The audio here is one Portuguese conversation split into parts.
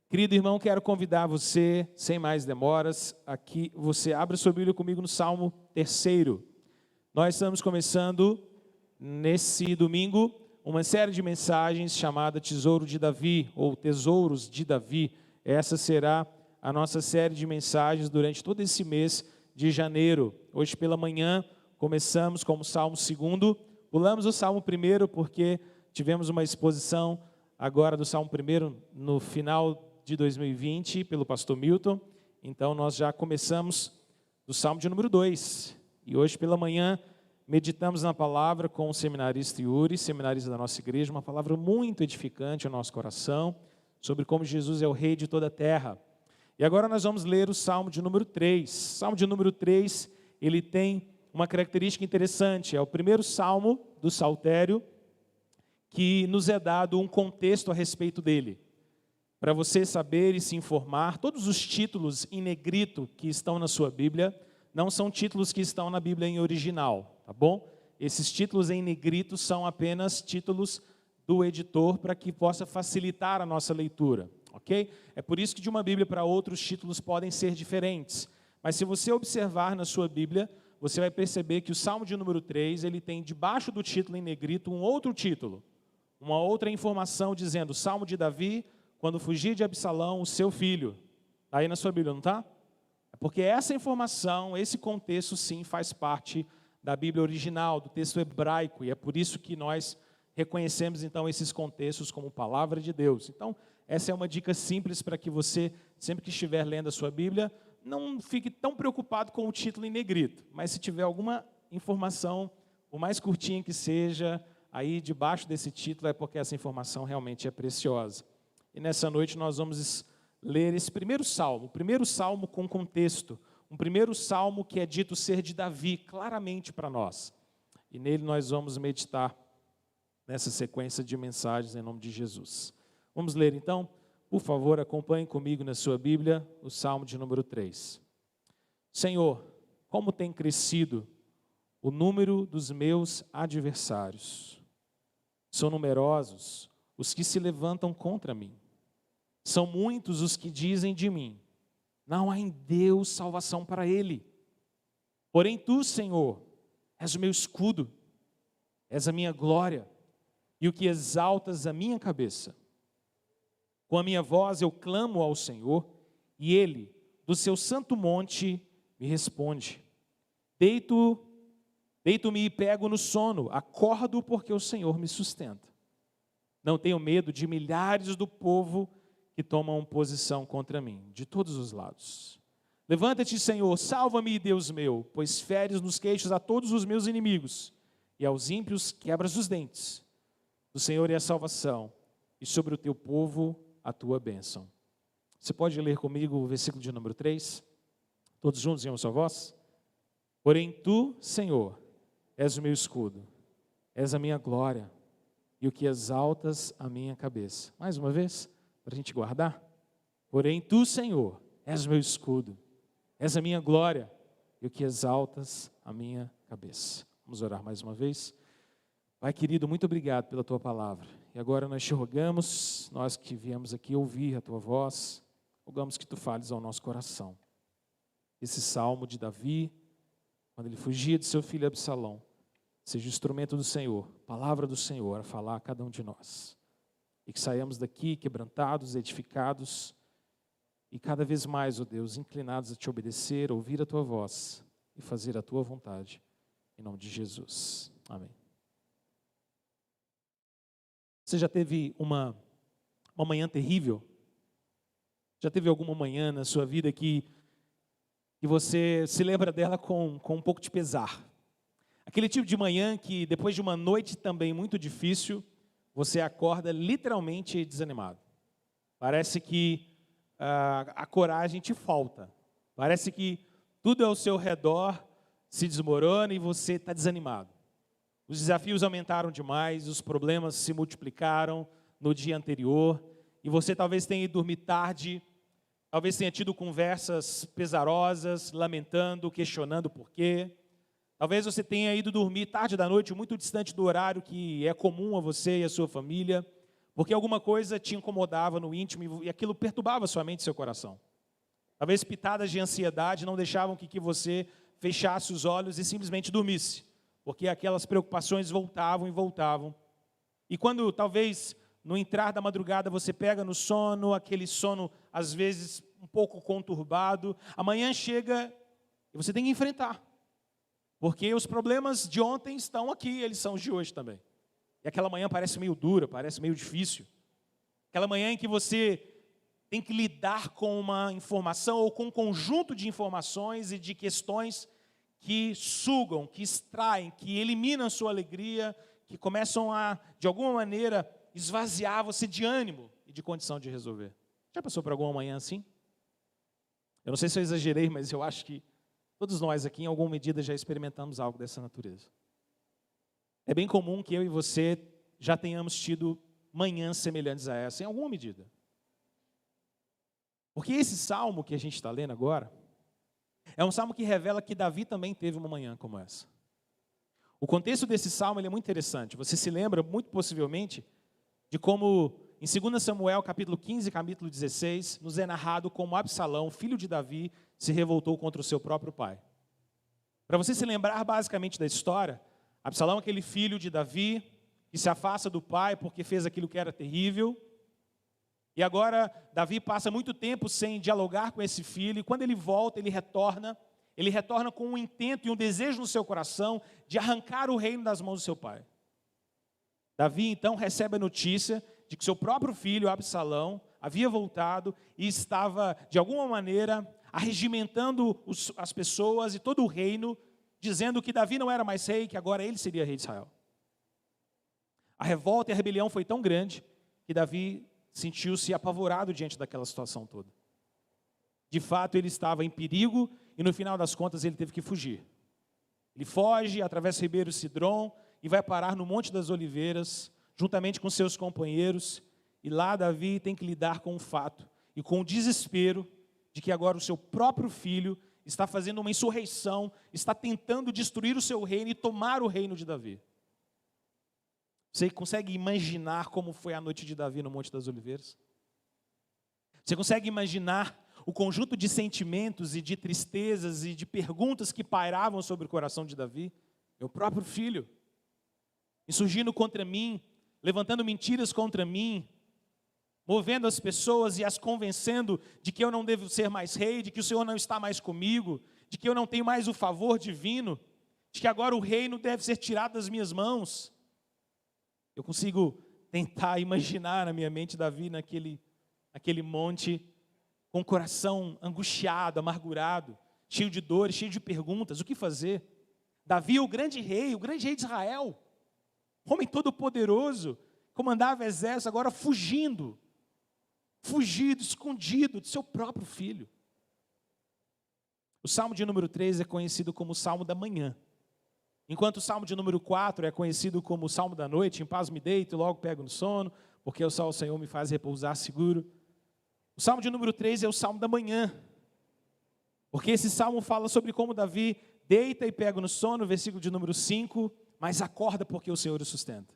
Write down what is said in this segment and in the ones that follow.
Querido irmão, quero convidar você, sem mais demoras, aqui você abre sua Bíblia comigo no Salmo 3. Nós estamos começando, nesse domingo, uma série de mensagens chamada Tesouro de Davi, ou Tesouros de Davi. Essa será a nossa série de mensagens durante todo esse mês de janeiro. Hoje pela manhã, começamos com o Salmo 2, pulamos o Salmo 1 porque tivemos uma exposição agora do Salmo 1 no final de 2020 pelo pastor Milton. Então nós já começamos do Salmo de número 2. E hoje pela manhã meditamos na palavra com o seminarista Yuri, seminarista da nossa igreja, uma palavra muito edificante ao nosso coração, sobre como Jesus é o rei de toda a terra. E agora nós vamos ler o Salmo de número 3. Salmo de número 3, ele tem uma característica interessante, é o primeiro salmo do saltério que nos é dado um contexto a respeito dele. Para você saber e se informar, todos os títulos em negrito que estão na sua Bíblia, não são títulos que estão na Bíblia em original, tá bom? Esses títulos em negrito são apenas títulos do editor para que possa facilitar a nossa leitura, ok? É por isso que de uma Bíblia para outra os títulos podem ser diferentes. Mas se você observar na sua Bíblia, você vai perceber que o Salmo de número 3, ele tem debaixo do título em negrito um outro título, uma outra informação dizendo Salmo de Davi, quando fugir de Absalão, o seu filho. Está aí na sua Bíblia, não está? É porque essa informação, esse contexto, sim, faz parte da Bíblia original, do texto hebraico, e é por isso que nós reconhecemos, então, esses contextos como palavra de Deus. Então, essa é uma dica simples para que você, sempre que estiver lendo a sua Bíblia, não fique tão preocupado com o título em negrito, mas se tiver alguma informação, por mais curtinha que seja, aí debaixo desse título é porque essa informação realmente é preciosa. E nessa noite nós vamos ler esse primeiro salmo com contexto, um primeiro salmo que é dito ser de Davi, claramente para nós. E nele nós vamos meditar nessa sequência de mensagens em nome de Jesus. Vamos ler então? Por favor, acompanhe comigo na sua Bíblia o salmo de número 3. Senhor, como tem crescido o número dos meus adversários. São numerosos os que se levantam contra mim. São muitos os que dizem de mim, não há em Deus salvação para ele. Porém tu, Senhor, és o meu escudo, és a minha glória e o que exaltas a minha cabeça. Com a minha voz eu clamo ao Senhor e ele, do seu santo monte, me responde. Deito-me e pego no sono, acordo porque o Senhor me sustenta. Não tenho medo de milhares do povo que tomam posição contra mim, de todos os lados. Levanta-te, Senhor, salva-me, Deus meu, pois feres nos queixos a todos os meus inimigos, e aos ímpios quebras os dentes. Do Senhor é a salvação, e sobre o teu povo a tua bênção. Você pode ler comigo o versículo de número 3? Todos juntos em uma só voz? Porém tu, Senhor, és o meu escudo, és a minha glória, e o que exaltas a minha cabeça. Mais uma vez, para a gente guardar. Porém tu, Senhor, és o meu escudo, és a minha glória, e o que exaltas a minha cabeça. Vamos orar mais uma vez. Pai querido, muito obrigado pela tua palavra. E agora nós te rogamos, nós que viemos aqui ouvir a tua voz, rogamos que tu fales ao nosso coração. Esse salmo de Davi, quando ele fugia de seu filho Absalão, seja instrumento do Senhor, palavra do Senhor a falar a cada um de nós. E que saiamos daqui quebrantados, edificados, e cada vez mais, ó Deus, inclinados a te obedecer, ouvir a tua voz e fazer a tua vontade. Em nome de Jesus. Amém. Você já teve uma manhã terrível? Já teve alguma manhã na sua vida que você se lembra dela com um pouco de pesar? Aquele tipo de manhã que depois de uma noite também muito difícil, você acorda literalmente desanimado. Parece que a coragem te falta. Parece que tudo ao seu redor se desmorona e você está desanimado. Os desafios aumentaram demais, os problemas se multiplicaram no dia anterior, e você talvez tenha ido dormir tarde, talvez tenha tido conversas pesarosas, lamentando, questionando por quê. Talvez você tenha ido dormir tarde da noite, muito distante do horário que é comum a você e a sua família, porque alguma coisa te incomodava no íntimo e aquilo perturbava sua mente e seu coração. Talvez pitadas de ansiedade não deixavam que você fechasse os olhos e simplesmente dormisse, porque aquelas preocupações voltavam e voltavam. E quando talvez no entrar da madrugada você pega no sono, aquele sono às vezes um pouco conturbado, amanhã chega e você tem que enfrentar, porque os problemas de ontem estão aqui, eles são os de hoje também. E aquela manhã parece meio dura, parece meio difícil. Aquela manhã em que você tem que lidar com uma informação ou com um conjunto de informações e de questões que sugam, que extraem, que eliminam a sua alegria, que começam a, de alguma maneira, esvaziar você de ânimo e de condição de resolver. Já passou por alguma manhã assim? Eu não sei se eu exagerei, mas eu acho que todos nós aqui, em alguma medida, já experimentamos algo dessa natureza. É bem comum que eu e você já tenhamos tido manhãs semelhantes a essa, em alguma medida. Porque esse salmo que a gente está lendo agora, é um salmo que revela que Davi também teve uma manhã como essa. O contexto desse salmo ele é muito interessante. Você se lembra, muito possivelmente, de como em 2 Samuel, capítulo 15 e capítulo 16, nos é narrado como Absalão, filho de Davi, se revoltou contra o seu próprio pai. Para você se lembrar basicamente da história, Absalão é aquele filho de Davi, que se afasta do pai porque fez aquilo que era terrível. E agora Davi passa muito tempo sem dialogar com esse filho, e quando ele volta, ele retorna com um intento e um desejo no seu coração de arrancar o reino das mãos do seu pai. Davi então recebe a notícia de que seu próprio filho, Absalão, havia voltado e estava, de alguma maneira, arregimentando as pessoas e todo o reino, dizendo que Davi não era mais rei, que agora ele seria rei de Israel. A revolta e a rebelião foi tão grande que Davi sentiu-se apavorado diante daquela situação toda. De fato, ele estava em perigo e no final das contas ele teve que fugir. Ele foge, atravessa o ribeiro Cidrom e vai parar no Monte das Oliveiras, juntamente com seus companheiros, e lá Davi tem que lidar com o fato e com o desespero de que agora o seu próprio filho está fazendo uma insurreição, está tentando destruir o seu reino e tomar o reino de Davi. Você consegue imaginar como foi a noite de Davi no Monte das Oliveiras? Você consegue imaginar o conjunto de sentimentos e de tristezas e de perguntas que pairavam sobre o coração de Davi? Meu próprio filho, insurgindo contra mim, levantando mentiras contra mim, movendo as pessoas e as convencendo de que eu não devo ser mais rei, de que o Senhor não está mais comigo, de que eu não tenho mais o favor divino, de que agora o reino deve ser tirado das minhas mãos. Eu consigo tentar imaginar na minha mente Davi naquele monte, com o coração angustiado, amargurado, cheio de dores, cheio de perguntas, o que fazer? Davi, o grande rei de Israel, homem todo poderoso, comandava exército, agora fugido, escondido de seu próprio filho. O Salmo de número 3 é conhecido como o Salmo da manhã. Enquanto o Salmo de número 4 é conhecido como o Salmo da noite, em paz me deito e logo pego no sono, porque só o Senhor me faz repousar seguro. O Salmo de número 3 é o Salmo da manhã, porque esse Salmo fala sobre como Davi deita e pega no sono, versículo de número 5, mas acorda porque o Senhor o sustenta.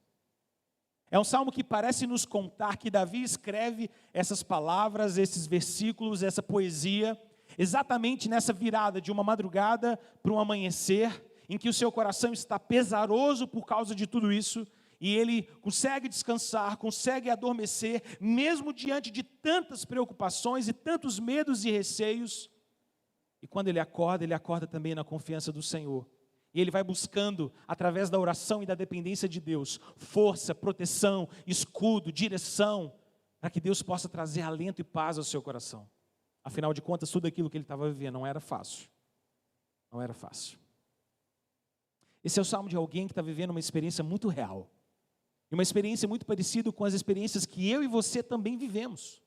É um salmo que parece nos contar que Davi escreve essas palavras, esses versículos, essa poesia, exatamente nessa virada de uma madrugada para um amanhecer, em que o seu coração está pesaroso por causa de tudo isso, e ele consegue descansar, consegue adormecer, mesmo diante de tantas preocupações e tantos medos e receios. E quando ele acorda também na confiança do Senhor. E ele vai buscando, através da oração e da dependência de Deus, força, proteção, escudo, direção, para que Deus possa trazer alento e paz ao seu coração. Afinal de contas, tudo aquilo que ele estava vivendo não era fácil. Não era fácil. Esse é o salmo de alguém que está vivendo uma experiência muito real. E uma experiência muito parecida com as experiências que eu e você também vivemos.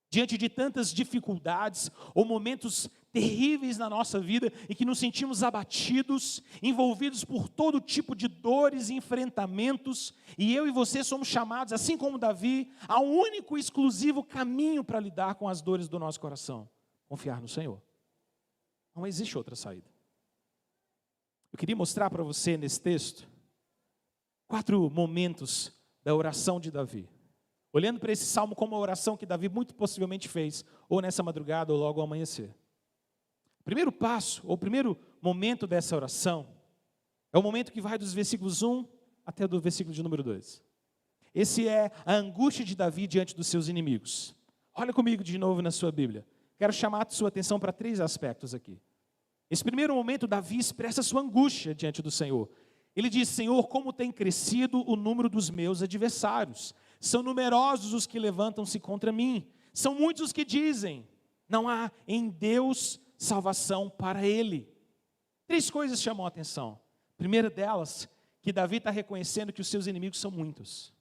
Diante de tantas dificuldades ou momentos terríveis na nossa vida e que nos sentimos abatidos, envolvidos por todo tipo de dores e enfrentamentos, e eu e você somos chamados, assim como Davi, a um único e exclusivo caminho para lidar com as dores do nosso coração: confiar no Senhor. Não existe outra saída. Eu queria mostrar para você nesse texto 4 momentos da oração de Davi. Olhando para esse salmo como uma oração que Davi muito possivelmente fez, ou nessa madrugada ou logo ao amanhecer. O primeiro passo, ou o primeiro momento dessa oração, é o momento que vai dos versículos 1 até do versículo de número 2. Esse é a angústia de Davi diante dos seus inimigos. Olha comigo de novo na sua Bíblia. Quero chamar a sua atenção para 3 aspectos aqui. Esse primeiro momento, Davi expressa sua angústia diante do Senhor. Ele diz: Senhor, como tem crescido o número dos meus adversários. São numerosos os que levantam-se contra mim. São muitos os que dizem: não há em Deus salvação para ele. 3 coisas chamam a atenção. A primeira delas, que Davi está reconhecendo que os seus inimigos são muitos.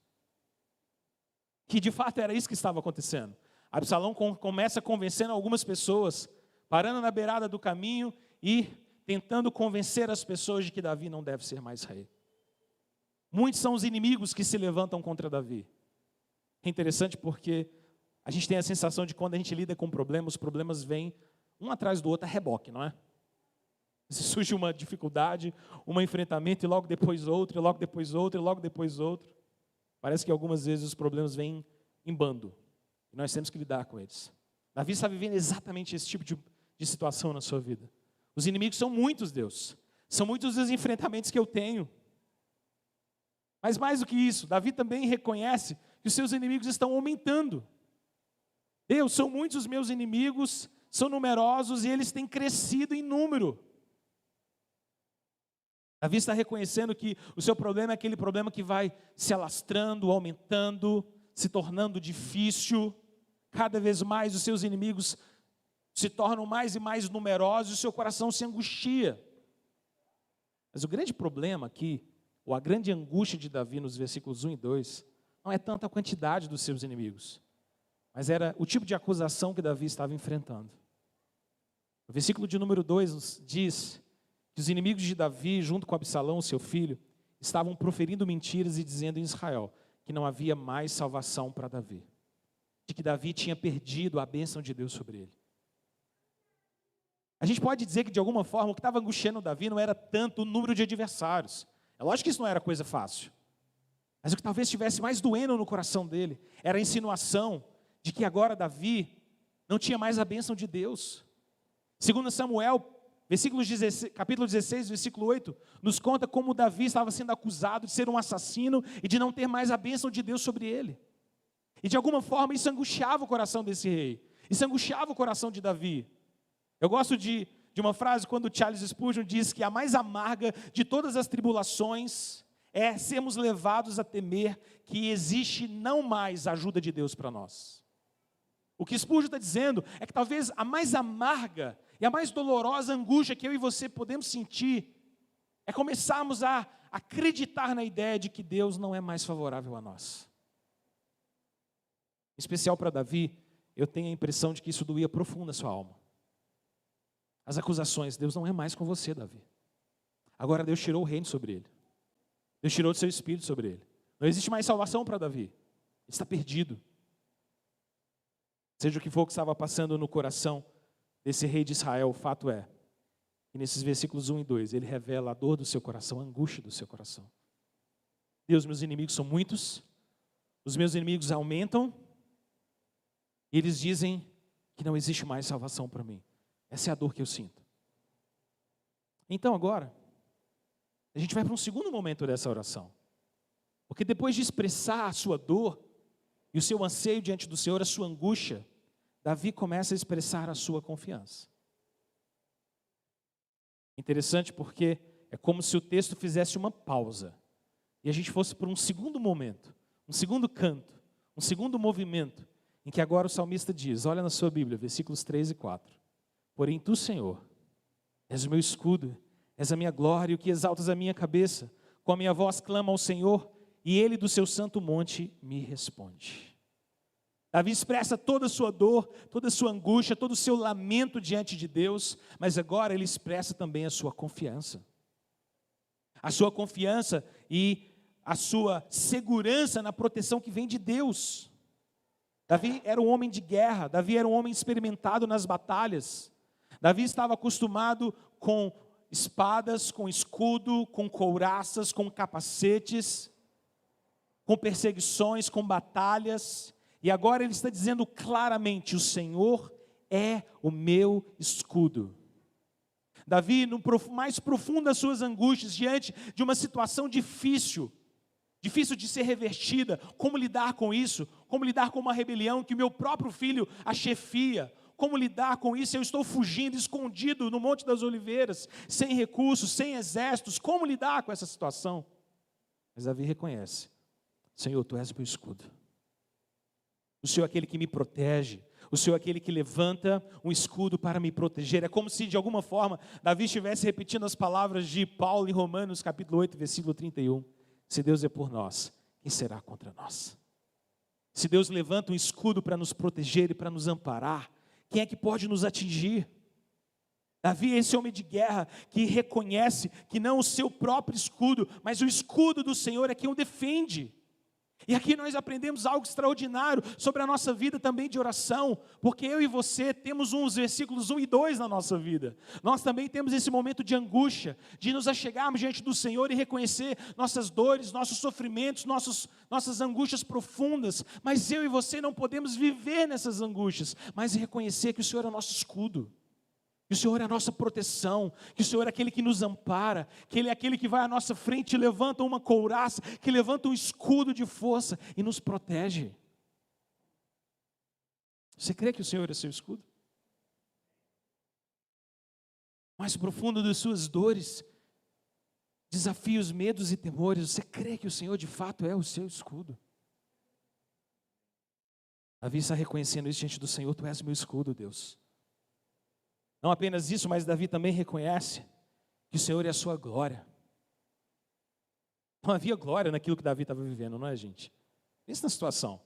Que de fato era isso que estava acontecendo. Absalão começa convencendo algumas pessoas, parando na beirada do caminho e tentando convencer as pessoas de que Davi não deve ser mais rei. Muitos são os inimigos que se levantam contra Davi. É interessante porque a gente tem a sensação de que quando a gente lida com problemas, os problemas vêm um atrás do outro a reboque, não é? Se surge uma dificuldade, um enfrentamento, e logo depois outro, e logo depois outro, e logo depois outro. Parece que algumas vezes os problemas vêm em bando, e nós temos que lidar com eles. Davi está vivendo exatamente esse tipo de situação na sua vida. Os inimigos são muitos, Deus. São muitos os enfrentamentos que eu tenho. Mas mais do que isso, Davi também reconhece que os seus inimigos estão aumentando. Deus, são muitos os meus inimigos, são numerosos e eles têm crescido em número. Davi está reconhecendo que o seu problema é aquele problema que vai se alastrando, aumentando, se tornando difícil. Cada vez mais os seus inimigos se tornam mais e mais numerosos e o seu coração se angustia. Mas o grande problema aqui, ou a grande angústia de Davi nos versículos 1 e 2, não é tanto a quantidade dos seus inimigos, mas era o tipo de acusação que Davi estava enfrentando. O versículo de número 2 diz que os inimigos de Davi, junto com Absalão, seu filho, estavam proferindo mentiras e dizendo em Israel que não havia mais salvação para Davi, de que Davi tinha perdido a bênção de Deus sobre ele. A gente pode dizer que de alguma forma o que estava angustiando Davi não era tanto o número de adversários. É lógico que isso não era coisa fácil, mas o que talvez estivesse mais doendo no coração dele era a insinuação de que agora Davi não tinha mais a bênção de Deus. Segundo Samuel, capítulo 16, versículo 8, nos conta como Davi estava sendo acusado de ser um assassino e de não ter mais a bênção de Deus sobre ele. E de alguma forma isso angustiava o coração desse rei, isso angustiava o coração de Davi. Eu gosto de uma frase quando Charles Spurgeon diz que a mais amarga de todas as tribulações é sermos levados a temer que existe não mais a ajuda de Deus para nós. O que Spurgeon está dizendo é que talvez a mais amarga e a mais dolorosa angústia que eu e você podemos sentir é começarmos a acreditar na ideia de que Deus não é mais favorável a nós. Em especial para Davi, eu tenho a impressão de que isso doía profundo na sua alma. As acusações: Deus não é mais com você, Davi. Agora Deus tirou o reino sobre ele. Deus tirou o seu espírito sobre ele. Não existe mais salvação para Davi. Ele está perdido. Seja o que for que estava passando no coração desse rei de Israel, o fato é que nesses versículos 1 e 2, ele revela a dor do seu coração, a angústia do seu coração. Deus, meus inimigos são muitos, os meus inimigos aumentam, e eles dizem que não existe mais salvação para mim. Essa é a dor que eu sinto. Então agora, a gente vai para um segundo momento dessa oração. Porque depois de expressar a sua dor e o seu anseio diante do Senhor, a sua angústia, Davi começa a expressar a sua confiança. Interessante porque é como se o texto fizesse uma pausa e a gente fosse para um segundo momento, um segundo canto, um segundo movimento, em que agora o salmista diz, olha na sua Bíblia, versículos 3 e 4. Porém tu, Senhor, és o meu escudo, és a minha glória, e o que exaltas a minha cabeça. Com a minha voz clama ao Senhor, e Ele do seu santo monte me responde. Davi expressa toda a sua dor, toda a sua angústia, todo o seu lamento diante de Deus, mas agora ele expressa também a sua confiança. A sua confiança e a sua segurança na proteção que vem de Deus. Davi era um homem de guerra, Davi era um homem experimentado nas batalhas. Davi estava acostumado com espadas, com escudo, com couraças, com capacetes, com perseguições, com batalhas, e agora ele está dizendo claramente: o Senhor é o meu escudo. Davi, no mais profundo das suas angústias, diante de uma situação difícil de ser revertida, como lidar com isso? Como lidar com uma rebelião que o meu próprio filho a chefia? Como lidar com isso? Eu estou fugindo, escondido no Monte das Oliveiras, sem recursos, sem exércitos. Como lidar com essa situação? Mas Davi reconhece: Senhor, Tu és o meu escudo. O Senhor é aquele que me protege. O Senhor é aquele que levanta um escudo para me proteger. É como se, de alguma forma, Davi estivesse repetindo as palavras de Paulo em Romanos, capítulo 8, versículo 31. Se Deus é por nós, quem será contra nós? Se Deus levanta um escudo para nos proteger e para nos amparar, quem é que pode nos atingir? Davi é esse homem de guerra que reconhece que não o seu próprio escudo, mas o escudo do Senhor é quem o defende. E aqui nós aprendemos algo extraordinário sobre a nossa vida também de oração, porque eu e você temos uns versículos 1 e 2 na nossa vida. Nós também temos esse momento de angústia, de nos achegarmos diante do Senhor e reconhecer nossas dores, nossos sofrimentos, nossas angústias profundas. Mas eu e você não podemos viver nessas angústias, mas reconhecer que o Senhor é o nosso escudo, que o Senhor é a nossa proteção, que o Senhor é aquele que nos ampara, que Ele é aquele que vai à nossa frente e levanta uma couraça, que levanta um escudo de força e nos protege. Você crê que o Senhor é seu escudo? Mais profundo das suas dores, desafios, medos e temores, você crê que o Senhor de fato é o seu escudo? Davi está reconhecendo isso diante do Senhor: Tu és o meu escudo, Deus. Não apenas isso, mas Davi também reconhece que o Senhor é a sua glória. Não havia glória naquilo que Davi estava vivendo, não é, gente? Pensa na situação.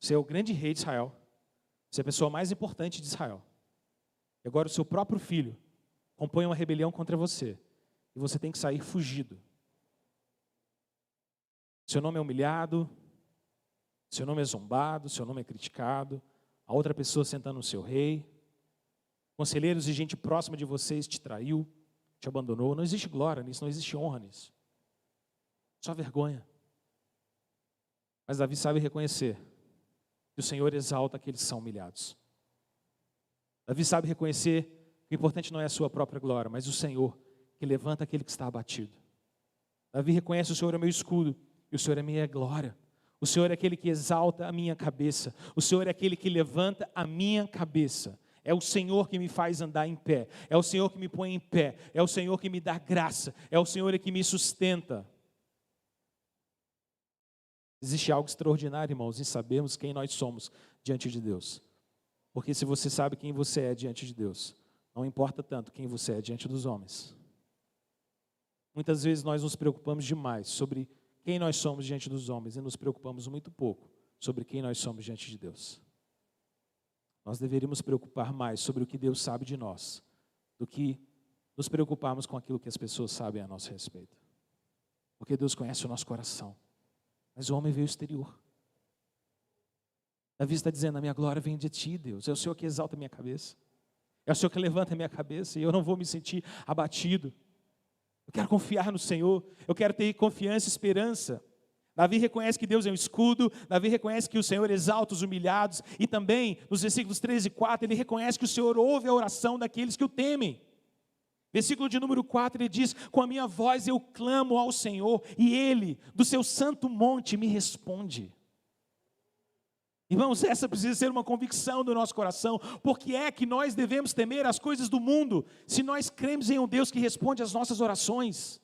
Você é o grande rei de Israel. Você é a pessoa mais importante de Israel. E agora o seu próprio filho compõe uma rebelião contra você. E você tem que sair fugido. Seu nome é humilhado, seu nome é zombado, seu nome é criticado. A outra pessoa sentando no seu rei. Conselheiros e gente próxima de vocês te traiu, te abandonou. Não existe glória nisso, não existe honra nisso. Só vergonha. Mas Davi sabe reconhecer que o Senhor exalta aqueles que são humilhados. Davi sabe reconhecer que o importante não é a sua própria glória, mas o Senhor que levanta aquele que está abatido. Davi reconhece: o Senhor é o meu escudo e o Senhor é a minha glória. O Senhor é aquele que exalta a minha cabeça. O Senhor é aquele que levanta a minha cabeça. É o Senhor que me faz andar em pé. É o Senhor que me põe em pé. É o Senhor que me dá graça. É o Senhor que me sustenta. Existe algo extraordinário, irmãos, em sabermos quem nós somos diante de Deus. Porque se você sabe quem você é diante de Deus, não importa tanto quem você é diante dos homens. Muitas vezes nós nos preocupamos demais sobre quem nós somos diante dos homens e nos preocupamos muito pouco sobre quem nós somos diante de Deus. Nós deveríamos preocupar mais sobre o que Deus sabe de nós, do que nos preocuparmos com aquilo que as pessoas sabem a nosso respeito. Porque Deus conhece o nosso coração, mas o homem vê o exterior. Davi está dizendo: a minha glória vem de Ti, Deus. É o Senhor que exalta a minha cabeça. É o Senhor que levanta a minha cabeça e eu não vou me sentir abatido. Eu quero confiar no Senhor, eu quero ter confiança e esperança. Davi reconhece que Deus é um escudo, Davi reconhece que o Senhor exalta os humilhados, e também, nos versículos 13 e 4, ele reconhece que o Senhor ouve a oração daqueles que o temem. Versículo de número 4, ele diz: com a minha voz eu clamo ao Senhor, e Ele, do seu santo monte, me responde. Irmãos, essa precisa ser uma convicção do nosso coração. Porque é que nós devemos temer as coisas do mundo, se nós cremos em um Deus que responde às nossas orações?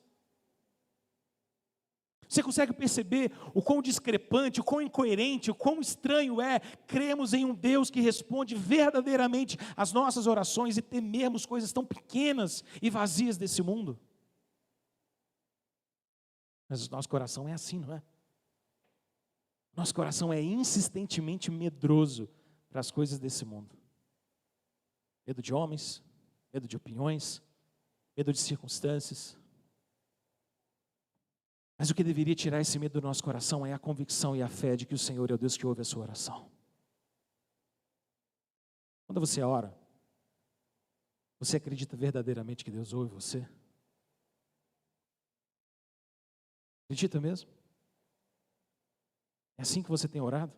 Você consegue perceber o quão discrepante, o quão incoerente, o quão estranho é cremos em um Deus que responde verdadeiramente às nossas orações e temermos coisas tão pequenas e vazias desse mundo? Mas o nosso coração é assim, não é? Nosso coração é insistentemente medroso para as coisas desse mundo. Medo de homens, medo de opiniões, medo de circunstâncias. Mas o que deveria tirar esse medo do nosso coração é a convicção e a fé de que o Senhor é o Deus que ouve a sua oração. Quando você ora, você acredita verdadeiramente que Deus ouve você? Acredita mesmo? É assim que você tem orado?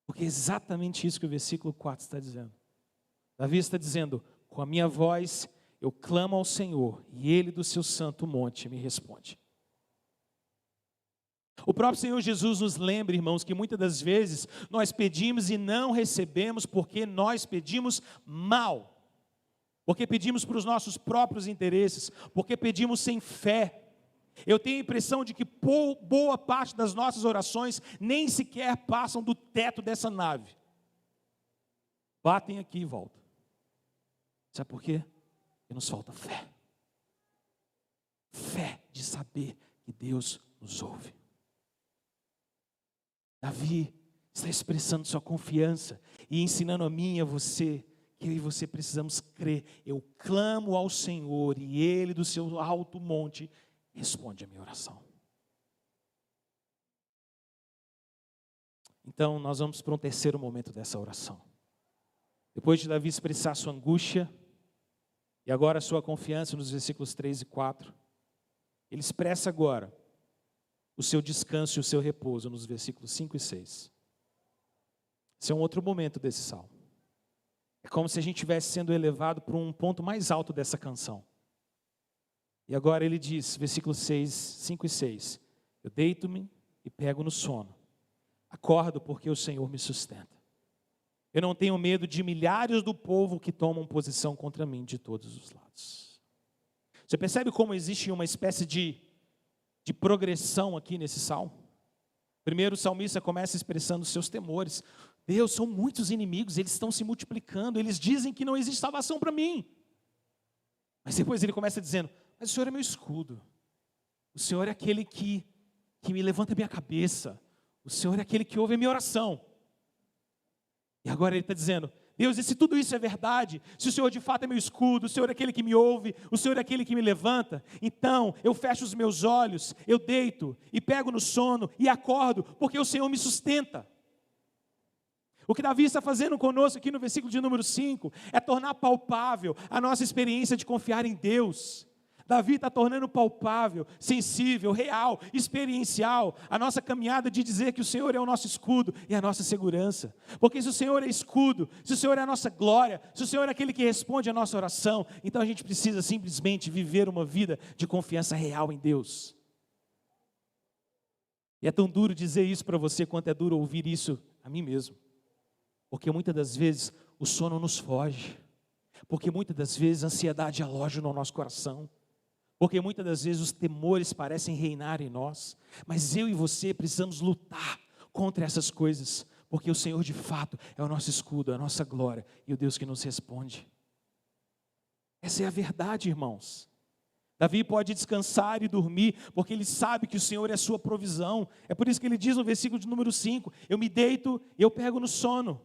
Porque é exatamente isso que o versículo 4 está dizendo. Davi está dizendo: com a minha voz eu clamo ao Senhor, e Ele do seu santo monte me responde. O próprio Senhor Jesus nos lembra, irmãos, que muitas das vezes nós pedimos e não recebemos porque nós pedimos mal. Porque pedimos para os nossos próprios interesses, porque pedimos sem fé. Eu tenho a impressão de que boa parte das nossas orações nem sequer passam do teto dessa nave. Batem aqui e voltam. Sabe por quê? Porque nos falta fé. Fé de saber que Deus nos ouve. Davi está expressando sua confiança e ensinando a mim e a você que eu e você precisamos crer. Eu clamo ao Senhor e Ele do seu alto monte responde a minha oração. Então nós vamos para um terceiro momento dessa oração. Depois de Davi expressar sua angústia e agora sua confiança nos versículos 3 e 4, ele expressa agora o seu descanso e o seu repouso nos versículos 5 e 6. Esse é um outro momento desse salmo. É como se a gente estivesse sendo elevado para um ponto mais alto dessa canção. E agora ele diz, versículos 5 e 6, eu deito-me e pego no sono. Acordo porque o Senhor me sustenta. Eu não tenho medo de milhares do povo que tomam posição contra mim de todos os lados. Você percebe como existe uma espécie de progressão aqui nesse salmo? Primeiro o salmista começa expressando os seus temores. Deus, são muitos inimigos, eles estão se multiplicando, eles dizem que não existe salvação para mim. Mas depois ele começa dizendo, mas o Senhor é meu escudo. O Senhor é aquele que me levanta a minha cabeça. O Senhor é aquele que ouve a minha oração. E agora ele está dizendo, Deus, e se tudo isso é verdade, se o Senhor de fato é meu escudo, o Senhor é aquele que me ouve, o Senhor é aquele que me levanta, então eu fecho os meus olhos, eu deito e pego no sono e acordo, porque o Senhor me sustenta. O que Davi está fazendo conosco aqui no versículo de número 5 é tornar palpável a nossa experiência de confiar em Deus. Davi está tornando palpável, sensível, real, experiencial a nossa caminhada de dizer que o Senhor é o nosso escudo e a nossa segurança. Porque se o Senhor é escudo, se o Senhor é a nossa glória, se o Senhor é aquele que responde a nossa oração, então a gente precisa simplesmente viver uma vida de confiança real em Deus. E é tão duro dizer isso para você quanto é duro ouvir isso a mim mesmo. Porque muitas das vezes o sono nos foge. Porque muitas das vezes a ansiedade aloja no nosso coração. Porque muitas das vezes os temores parecem reinar em nós. Mas eu e você precisamos lutar contra essas coisas. Porque o Senhor de fato é o nosso escudo, a nossa glória e o Deus que nos responde. Essa é a verdade, irmãos. Davi pode descansar e dormir, porque ele sabe que o Senhor é a sua provisão. É por isso que ele diz no versículo de número 5, eu me deito e eu pego no sono.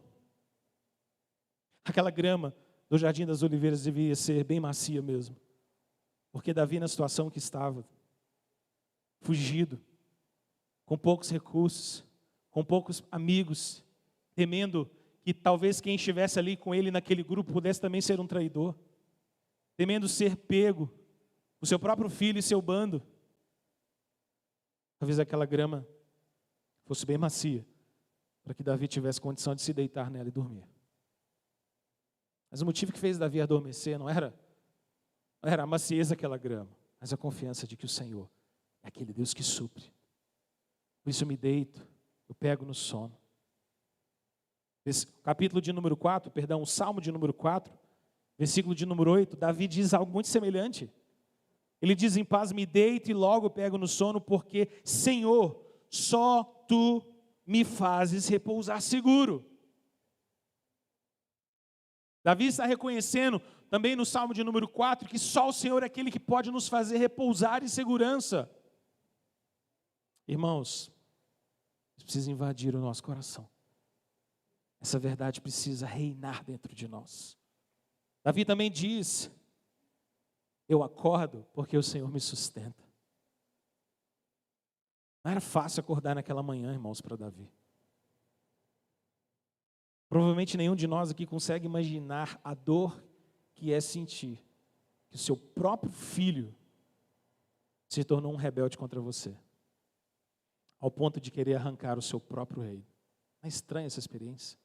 Aquela grama do Jardim das Oliveiras devia ser bem macia mesmo. Porque Davi, na situação que estava, fugido, com poucos recursos, com poucos amigos, temendo que talvez quem estivesse ali com ele naquele grupo pudesse também ser um traidor, temendo ser pego, o seu próprio filho e seu bando. Talvez aquela grama fosse bem macia, para que Davi tivesse condição de se deitar nela e dormir. Mas o motivo que fez Davi adormecer não era a macieza daquela grama, mas a confiança de que o Senhor é aquele Deus que supre. Por isso eu me deito, eu pego no sono. Capítulo de número 4, o Salmo de número 4, versículo de número 8, Davi diz algo muito semelhante. Ele diz, em paz me deito e logo pego no sono, porque, Senhor, só Tu me fazes repousar seguro. Davi está reconhecendo também no Salmo de número 4 que só o Senhor é aquele que pode nos fazer repousar em segurança. Irmãos, isso precisa invadir o nosso coração. Essa verdade precisa reinar dentro de nós. Davi também diz, eu acordo porque o Senhor me sustenta. Não era fácil acordar naquela manhã, irmãos, para Davi. Provavelmente nenhum de nós aqui consegue imaginar a dor que é sentir que o seu próprio filho se tornou um rebelde contra você. ao ponto de querer arrancar o seu próprio rei. Não é estranha essa experiência?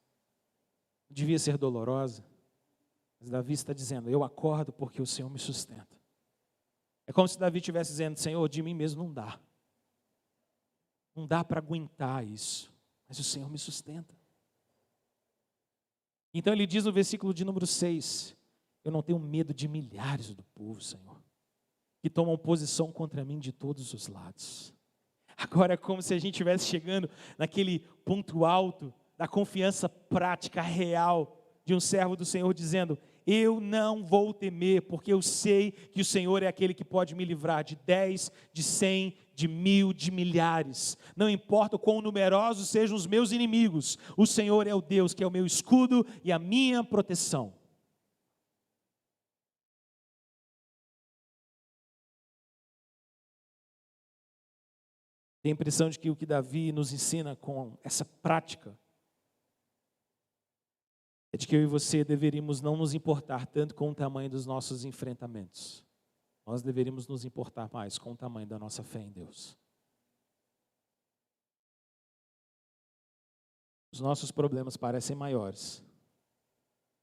Devia ser dolorosa, mas Davi está dizendo, eu acordo porque o Senhor me sustenta. É como se Davi estivesse dizendo, Senhor, de mim mesmo não dá. Não dá para aguentar isso, mas o Senhor me sustenta. Então ele diz no versículo de número 6, eu não tenho medo de milhares do povo, Senhor, que tomam posição contra mim de todos os lados. Agora é como se a gente estivesse chegando naquele ponto alto da confiança prática, real, de um servo do Senhor dizendo, eu não vou temer, porque eu sei que o Senhor é aquele que pode me livrar de 10, de 100, de 1000, de milhares. Não importa o quão numerosos sejam os meus inimigos, o Senhor é o Deus que é o meu escudo e a minha proteção. Tenho a impressão de que o que Davi nos ensina com essa prática é de que eu e você deveríamos não nos importar tanto com o tamanho dos nossos enfrentamentos. Nós deveríamos nos importar mais com o tamanho da nossa fé em Deus. Os nossos problemas parecem maiores,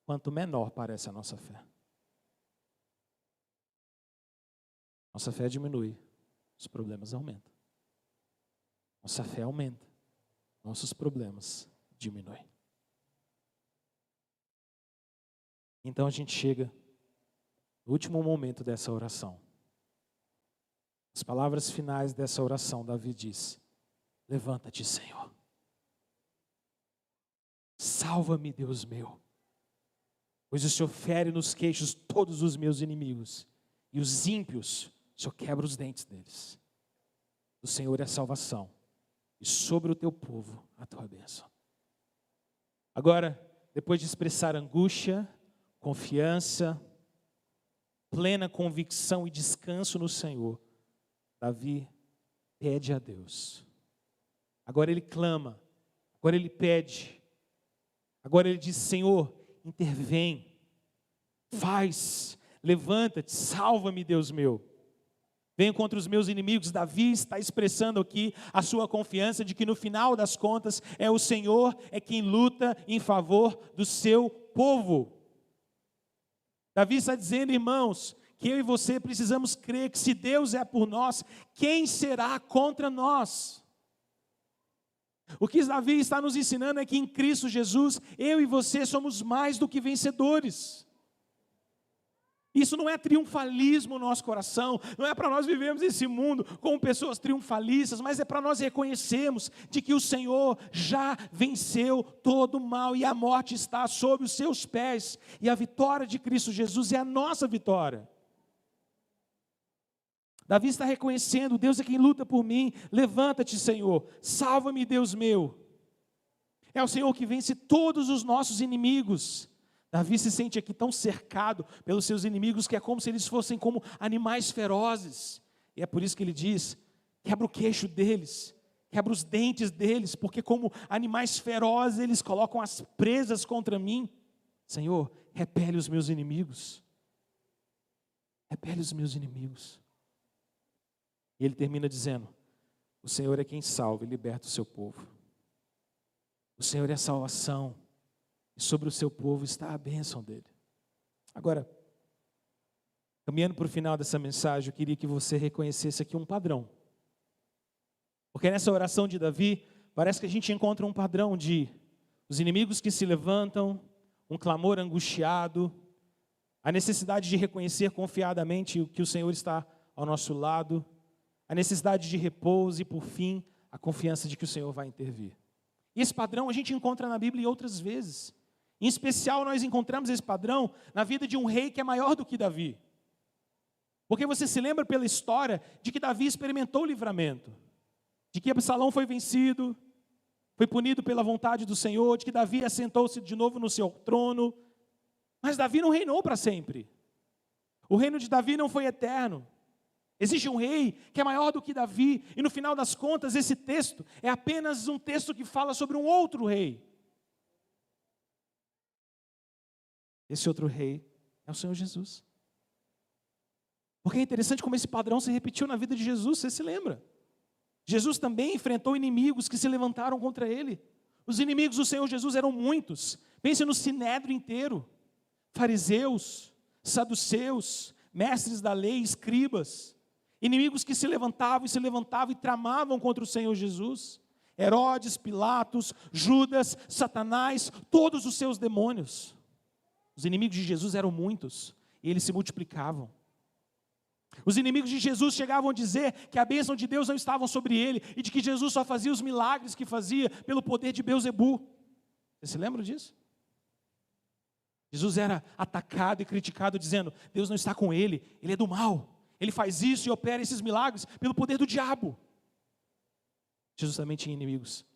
quanto menor parece a nossa fé. Nossa fé diminui, os problemas aumentam. Nossa fé aumenta, nossos problemas diminuem. Então a gente chega no último momento dessa oração. As palavras finais dessa oração, Davi diz, levanta-te, Senhor. Salva-me, Deus meu, pois o Senhor fere nos queixos todos os meus inimigos, e os ímpios, o Senhor quebra os dentes deles. O Senhor é a salvação, e sobre o teu povo a tua bênção. Agora, depois de expressar angústia, confiança, plena convicção e descanso no Senhor, Davi pede a Deus. Agora ele clama, agora ele pede, agora ele diz, Senhor, intervém, faz, levanta-te, salva-me, Deus meu. Venho contra os meus inimigos. Davi está expressando aqui a sua confiança de que no final das contas é o Senhor é quem luta em favor do seu povo. Davi está dizendo, irmãos, que eu e você precisamos crer que se Deus é por nós, quem será contra nós? O que Davi está nos ensinando é que em Cristo Jesus, eu e você somos mais do que vencedores. Isso não é triunfalismo no nosso coração, não é para nós vivermos esse mundo como pessoas triunfalistas, mas é para nós reconhecermos de que o Senhor já venceu todo o mal e a morte está sob os seus pés, e a vitória de Cristo Jesus é a nossa vitória. Davi está reconhecendo, Deus é quem luta por mim, levanta-te, Senhor, salva-me, Deus meu. É o Senhor que vence todos os nossos inimigos. Davi se sente aqui tão cercado pelos seus inimigos que é como se eles fossem como animais ferozes. E é por isso que ele diz, quebra o queixo deles, quebra os dentes deles, porque como animais ferozes eles colocam as presas contra mim. Senhor, repele os meus inimigos. Repele os meus inimigos. E ele termina dizendo, o Senhor é quem salva e liberta o seu povo. O Senhor é a salvação. E sobre o seu povo está a bênção dele. Agora, caminhando para o final dessa mensagem, eu queria que você reconhecesse aqui um padrão. Porque nessa oração de Davi, parece que a gente encontra um padrão de os inimigos que se levantam, um clamor angustiado, a necessidade de reconhecer confiadamente que o Senhor está ao nosso lado, a necessidade de repouso e, por fim, a confiança de que o Senhor vai intervir. E esse padrão a gente encontra na Bíblia outras vezes. Em especial, nós encontramos esse padrão na vida de um rei que é maior do que Davi. Porque você se lembra pela história de que Davi experimentou o livramento, de que Absalão foi vencido, foi punido pela vontade do Senhor, de que Davi assentou-se de novo no seu trono. Mas Davi não reinou para sempre. O reino de Davi não foi eterno. Existe um rei que é maior do que Davi, e no final das contas, esse texto é apenas um texto que fala sobre um outro rei. Esse outro rei é o Senhor Jesus. Porque é interessante como esse padrão se repetiu na vida de Jesus, você se lembra? Jesus também enfrentou inimigos que se levantaram contra ele. Os inimigos do Senhor Jesus eram muitos. Pense no sinédrio inteiro: fariseus, saduceus, mestres da lei, escribas. Inimigos que se levantavam e tramavam contra o Senhor Jesus. Herodes, Pilatos, Judas, Satanás, todos os seus demônios. Os inimigos de Jesus eram muitos e eles se multiplicavam. Os inimigos de Jesus chegavam a dizer que a bênção de Deus não estava sobre ele e de que Jesus só fazia os milagres que fazia pelo poder de Beelzebu. Você se lembra disso? Jesus era atacado e criticado dizendo: Deus não está com ele, ele é do mal, ele faz isso e opera esses milagres pelo poder do diabo. Jesus também tinha inimigos.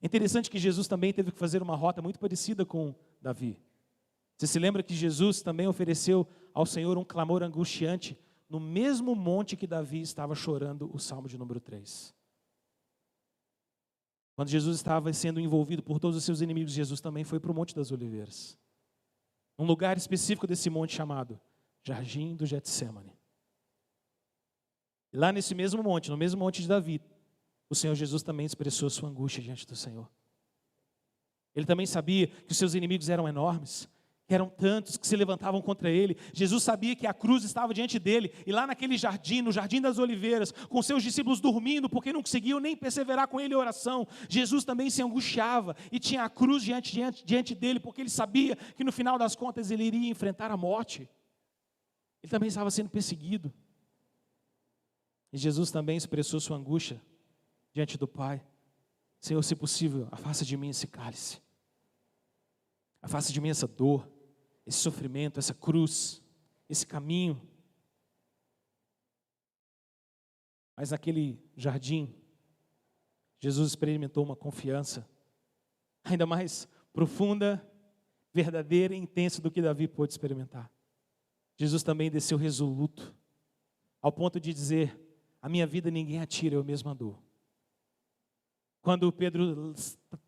É interessante que Jesus também teve que fazer uma rota muito parecida com Davi. Você se lembra que Jesus também ofereceu ao Senhor um clamor angustiante no mesmo monte que Davi estava chorando o Salmo de número 3. Quando Jesus estava sendo envolvido por todos os seus inimigos, Jesus também foi para o Monte das Oliveiras. Um lugar específico desse monte chamado Jardim do Getsêmani. E lá nesse mesmo monte, no mesmo monte de Davi, o Senhor Jesus também expressou sua angústia diante do Senhor. Ele também sabia que os seus inimigos eram enormes, que eram tantos que se levantavam contra ele. Jesus sabia que a cruz estava diante dele, e lá naquele jardim, no Jardim das Oliveiras, com seus discípulos dormindo, porque não conseguiam nem perseverar com ele em oração, Jesus também se angustiava, e tinha a cruz diante dele, porque ele sabia que no final das contas ele iria enfrentar a morte. Ele também estava sendo perseguido. E Jesus também expressou sua angústia diante do Pai: Senhor, se possível, afasta de mim esse cálice. Afasta de mim essa dor, esse sofrimento, essa cruz, esse caminho. Mas naquele jardim, Jesus experimentou uma confiança ainda mais profunda, verdadeira e intensa do que Davi pôde experimentar. Jesus também desceu resoluto, ao ponto de dizer: a minha vida ninguém atira, eu mesmo a dou. Quando Pedro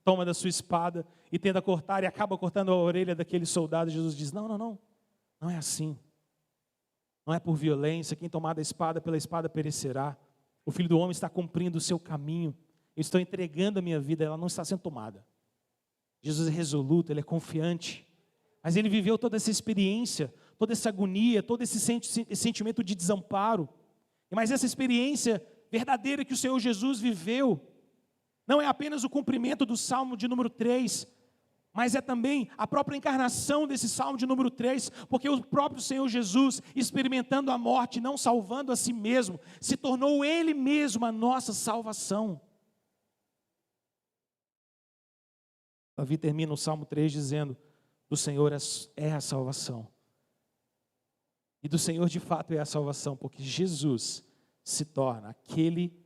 toma da sua espada e tenta cortar e acaba cortando a orelha daquele soldado, Jesus diz: não, não é assim. Não é por violência, quem tomar da espada pela espada perecerá. O Filho do Homem está cumprindo o seu caminho. Eu estou entregando a minha vida, ela não está sendo tomada. Jesus é resoluto, ele é confiante. Mas ele viveu toda essa experiência, toda essa agonia, todo esse sentimento de desamparo. Mas essa experiência verdadeira que o Senhor Jesus viveu, não é apenas o cumprimento do Salmo de número 3, mas é também a própria encarnação desse Salmo de número 3, porque o próprio Senhor Jesus, experimentando a morte, não salvando a si mesmo, se tornou Ele mesmo a nossa salvação. Davi termina o Salmo 3 dizendo: do Senhor é a salvação. E do Senhor de fato é a salvação, porque Jesus se torna aquele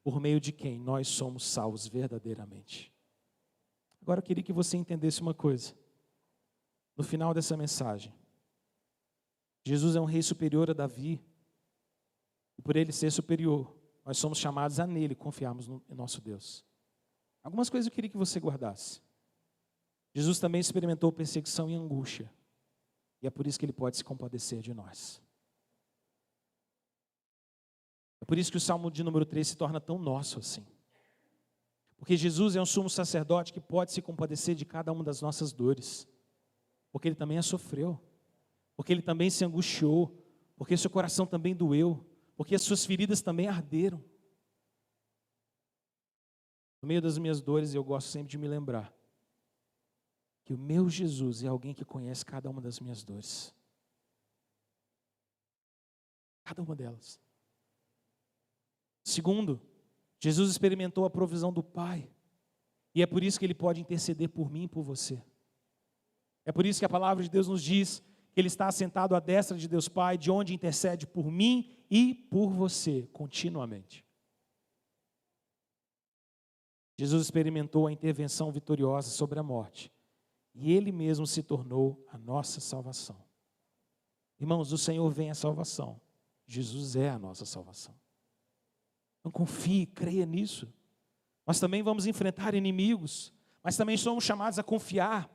por meio de quem nós somos salvos verdadeiramente. Agora eu queria que você entendesse uma coisa. No final dessa mensagem, Jesus é um rei superior a Davi. E por ele ser superior, nós somos chamados a nele confiarmos em nosso Deus. Algumas coisas eu queria que você guardasse. Jesus também experimentou perseguição e angústia. E é por isso que ele pode se compadecer de nós. É por isso que o Salmo de número 3 se torna tão nosso assim. Porque Jesus é um sumo sacerdote que pode se compadecer de cada uma das nossas dores. Porque ele também a sofreu. Porque ele também se angustiou. Porque seu coração também doeu. Porque as suas feridas também arderam. No meio das minhas dores, eu gosto sempre de me lembrar que o meu Jesus é alguém que conhece cada uma das minhas dores. Cada uma delas. Segundo, Jesus experimentou a provisão do Pai. E é por isso que Ele pode interceder por mim e por você. É por isso que a palavra de Deus nos diz que Ele está assentado à destra de Deus Pai, de onde intercede por mim e por você, continuamente. Jesus experimentou a intervenção vitoriosa sobre a morte. E Ele mesmo se tornou a nossa salvação. Irmãos, do Senhor vem a salvação. Jesus é a nossa salvação. Então confie, creia nisso. Nós também vamos enfrentar inimigos, mas também somos chamados a confiar.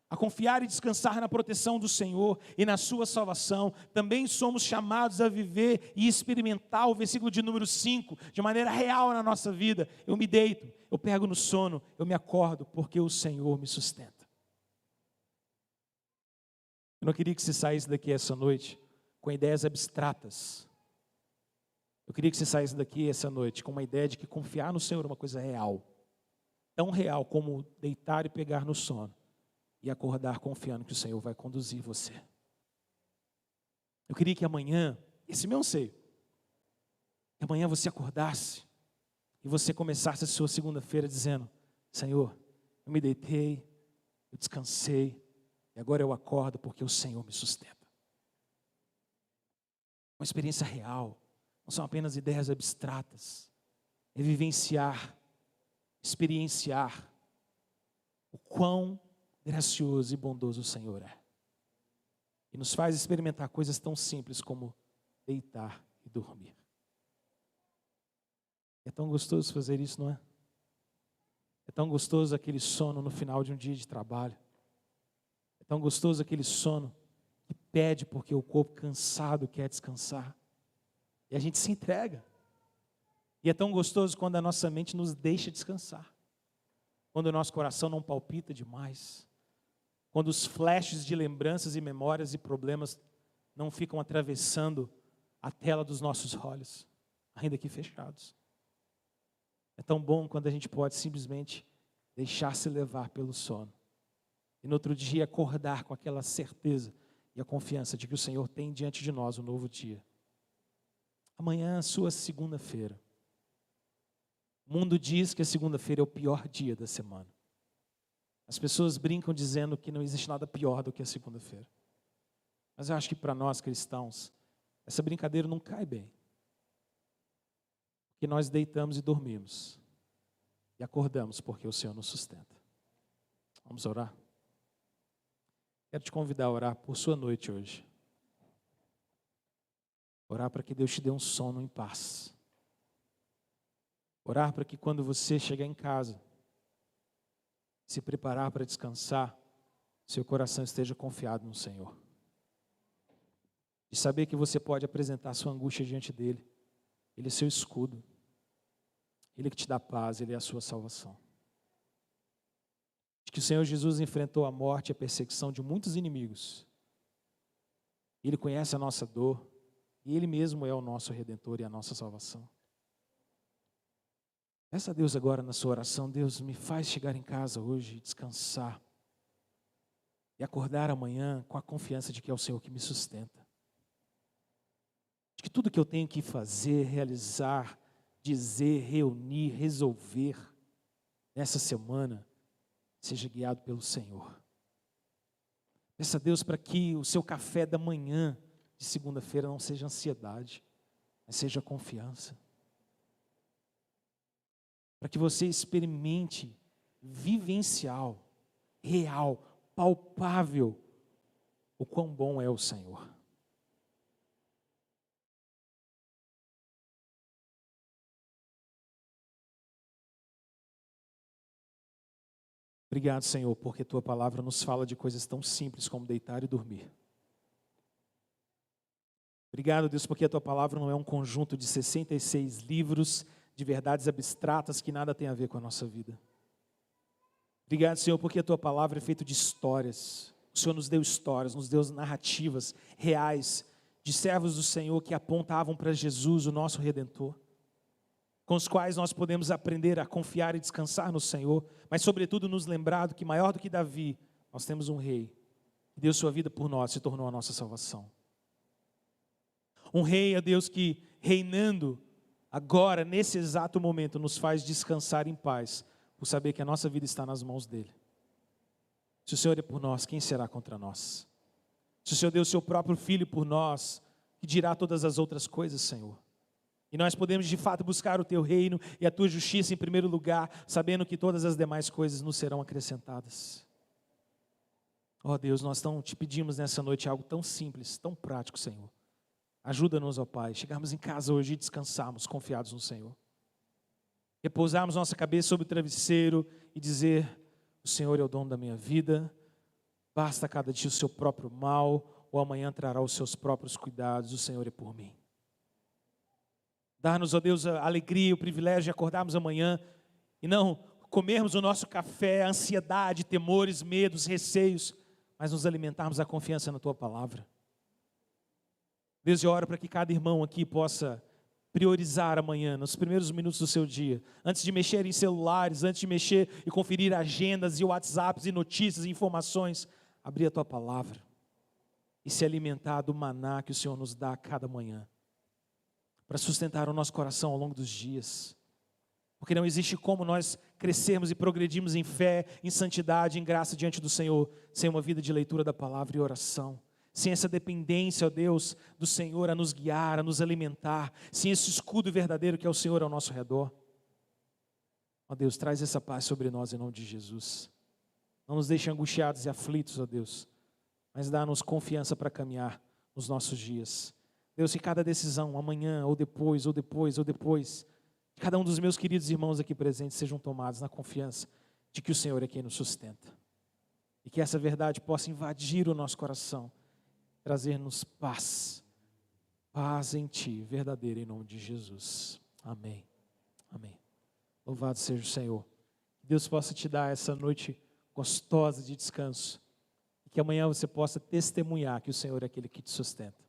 a confiar e descansar na proteção do Senhor e na sua salvação. Também somos chamados a viver e experimentar o versículo de número 5, de maneira real na nossa vida. Eu me deito, eu pego no sono, eu me acordo, porque o Senhor me sustenta. Eu não queria que você saísse daqui essa noite com ideias abstratas. Eu queria que você saísse daqui essa noite com uma ideia de que confiar no Senhor é uma coisa real. Tão real como deitar e pegar no sono. E acordar confiando que o Senhor vai conduzir você. Eu queria que amanhã, esse meu anseio, que amanhã você acordasse e você começasse a sua segunda-feira dizendo: Senhor, eu me deitei, eu descansei, e agora eu acordo porque o Senhor me sustenta. Uma experiência real, não são apenas ideias abstratas, é vivenciar, experienciar o quão gracioso e bondoso o Senhor é. E nos faz experimentar coisas tão simples como deitar e dormir. É tão gostoso fazer isso, não é? É tão gostoso aquele sono no final de um dia de trabalho. É tão gostoso aquele sono que pede porque o corpo cansado quer descansar. E a gente se entrega. E é tão gostoso quando a nossa mente nos deixa descansar. Quando o nosso coração não palpita demais. Quando os flashes de lembranças e memórias e problemas não ficam atravessando a tela dos nossos olhos, ainda que fechados. É tão bom quando a gente pode simplesmente deixar-se levar pelo sono. E no outro dia acordar com aquela certeza e a confiança de que o Senhor tem diante de nós um novo dia. Amanhã é a sua segunda-feira. O mundo diz que a segunda-feira é o pior dia da semana. As pessoas brincam dizendo que não existe nada pior do que a segunda-feira. Mas eu acho que para nós cristãos, essa brincadeira não cai bem. Porque nós deitamos e dormimos. E acordamos porque o Senhor nos sustenta. Vamos orar? Quero te convidar a orar por sua noite hoje. Orar para que Deus te dê um sono em paz. Orar para que quando você chegar em casa, se preparar para descansar, seu coração esteja confiado no Senhor. De saber que você pode apresentar sua angústia diante dEle. Ele é seu escudo. Ele que te dá paz, Ele é a sua salvação. De que o Senhor Jesus enfrentou a morte e a perseguição de muitos inimigos. Ele conhece a nossa dor. E Ele mesmo é o nosso Redentor e a nossa salvação. Peça a Deus agora na sua oração: Deus, me faz chegar em casa hoje, descansar. E acordar amanhã com a confiança de que é o Senhor que me sustenta. De que tudo que eu tenho que fazer, realizar, dizer, reunir, resolver nessa semana, seja guiado pelo Senhor. Peça a Deus para que o seu café da manhã de segunda-feira não seja ansiedade, mas seja confiança. Para que você experimente vivencial, real, palpável, o quão bom é o Senhor. Obrigado, Senhor, porque Tua palavra nos fala de coisas tão simples como deitar e dormir. Obrigado, Deus, porque a Tua palavra não é um conjunto de 66 livros de verdades abstratas que nada tem a ver com a nossa vida. Obrigado, Senhor, porque a Tua palavra é feita de histórias. O Senhor nos deu narrativas reais de servos do Senhor que apontavam para Jesus, o nosso Redentor, com os quais nós podemos aprender a confiar e descansar no Senhor, mas sobretudo nos lembrar que maior do que Davi, nós temos um rei, que deu sua vida por nós, se tornou a nossa salvação. Um rei, ó Deus, que reinando agora, nesse exato momento, nos faz descansar em paz, por saber que a nossa vida está nas mãos dEle. Se o Senhor é por nós, quem será contra nós? Se o Senhor deu o seu próprio Filho por nós, que dirá todas as outras coisas, Senhor? E nós podemos de fato buscar o Teu reino e a Tua justiça em primeiro lugar, sabendo que todas as demais coisas nos serão acrescentadas. Ó Deus, nós te pedimos nessa noite algo tão simples, tão prático, Senhor. Ajuda-nos, ó Pai, chegarmos em casa hoje e descansarmos confiados no Senhor. Repousarmos nossa cabeça sobre o travesseiro e dizer: o Senhor é o dono da minha vida, Basta cada dia o seu próprio mal, ou amanhã trará os seus próprios cuidados. O Senhor é por mim. Dá-nos, ó Deus, a alegria, o privilégio de acordarmos amanhã e não comermos o nosso café, a ansiedade, temores, medos, receios, mas nos alimentarmos da confiança na Tua palavra. Deus, eu oro para que cada irmão aqui possa priorizar amanhã, nos primeiros minutos do seu dia, antes de mexer em celulares, antes de mexer e conferir agendas e WhatsApps e notícias e informações, abrir a Tua palavra e se alimentar do maná que o Senhor nos dá a cada manhã, para sustentar o nosso coração ao longo dos dias. Porque não existe como nós crescermos e progredirmos em fé, em santidade, em graça diante do Senhor, sem uma vida de leitura da palavra e oração. Sem essa dependência, ó Deus, do Senhor a nos guiar, a nos alimentar. Sem esse escudo verdadeiro que é o Senhor ao nosso redor. Ó Deus, traz essa paz sobre nós em nome de Jesus. Não nos deixe angustiados e aflitos, ó Deus, mas dá-nos confiança para caminhar nos nossos dias. Deus, que cada decisão, amanhã, ou depois, cada um dos meus queridos irmãos aqui presentes sejam tomados na confiança de que o Senhor é quem nos sustenta. E que essa verdade possa invadir o nosso coração, trazer-nos paz, paz em Ti, verdadeira em nome de Jesus. Amém. Amém. Louvado seja o Senhor. Que Deus possa te dar essa noite gostosa de descanso e que amanhã você possa testemunhar que o Senhor é aquele que te sustenta.